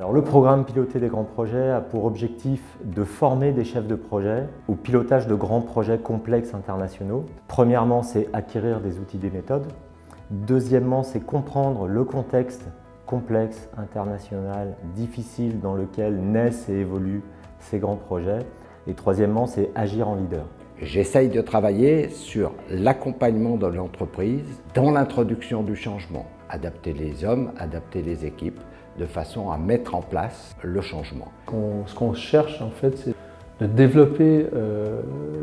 Alors, le programme Piloter des grands projets a pour objectif de former des chefs de projet au pilotage de grands projets complexes internationaux. Premièrement, c'est acquérir des outils, des méthodes. Deuxièmement, c'est comprendre le contexte complexe, international, difficile dans lequel naissent et évoluent ces grands projets. Et troisièmement, c'est agir en leader. J'essaye de travailler sur l'accompagnement de l'entreprise dans l'introduction du changement. Adapter les hommes, adapter les équipes, de façon à mettre en place le changement. Ce qu'on cherche en fait, c'est de développer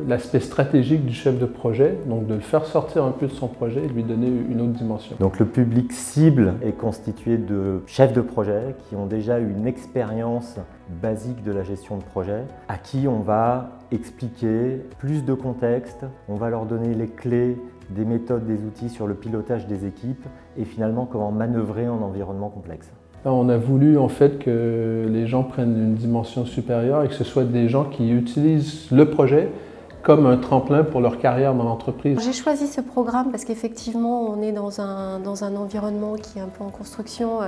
l'aspect stratégique du chef de projet, donc de le faire sortir un peu de son projet et de lui donner une autre dimension. Donc le public cible est constitué de chefs de projet qui ont déjà une expérience basique de la gestion de projet, à qui on va expliquer plus de contexte, on va leur donner les clés des méthodes, des outils sur le pilotage des équipes et finalement comment manœuvrer en environnement complexe. On a voulu en fait que les gens prennent une dimension supérieure et que ce soit des gens qui utilisent le projet comme un tremplin pour leur carrière dans l'entreprise. J'ai choisi ce programme parce qu'effectivement on est dans un environnement qui est un peu en construction.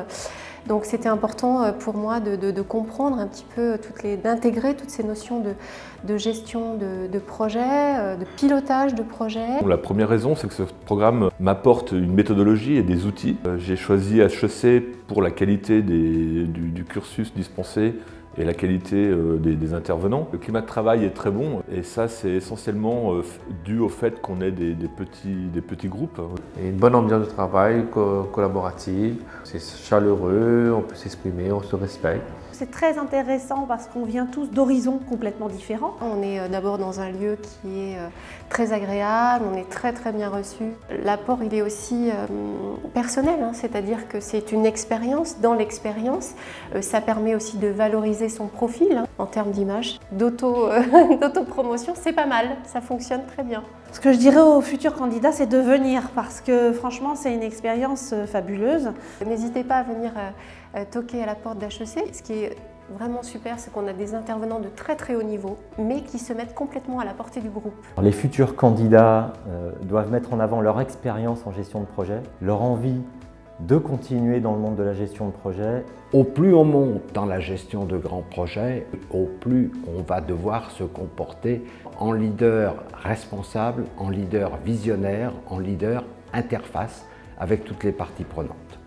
Donc c'était important pour moi de comprendre un petit peu, d'intégrer toutes ces notions de gestion de projet, de pilotage de projet. La première raison, c'est que ce programme m'apporte une méthodologie et des outils. J'ai choisi HEC pour la qualité du cursus dispensé et la qualité des intervenants. Le climat de travail est très bon et ça c'est essentiellement dû au fait qu'on ait des petits groupes. Et une bonne ambiance de travail collaborative, c'est chaleureux, on peut s'exprimer, on se respecte. C'est très intéressant parce qu'on vient tous d'horizons complètement différents. On est d'abord dans un lieu qui est très agréable, on est très bien reçu. L'apport il est aussi personnel, c'est-à-dire que c'est une expérience dans l'expérience. Ça permet aussi de valoriser son profil en termes d'image, d'autopromotion, c'est pas mal, ça fonctionne très bien. Ce que je dirais aux futurs candidats, c'est de venir parce que franchement, c'est une expérience fabuleuse. N'hésitez pas à venir toquer à la porte d'HEC. Ce qui est vraiment super, c'est qu'on a des intervenants de très haut niveau, mais qui se mettent complètement à la portée du groupe. Les futurs candidats doivent mettre en avant leur expérience en gestion de projet, leur envie de continuer dans le monde de la gestion de projet. Au plus on monte dans la gestion de grands projets, au plus on va devoir se comporter en leader responsable, en leader visionnaire, en leader interface avec toutes les parties prenantes.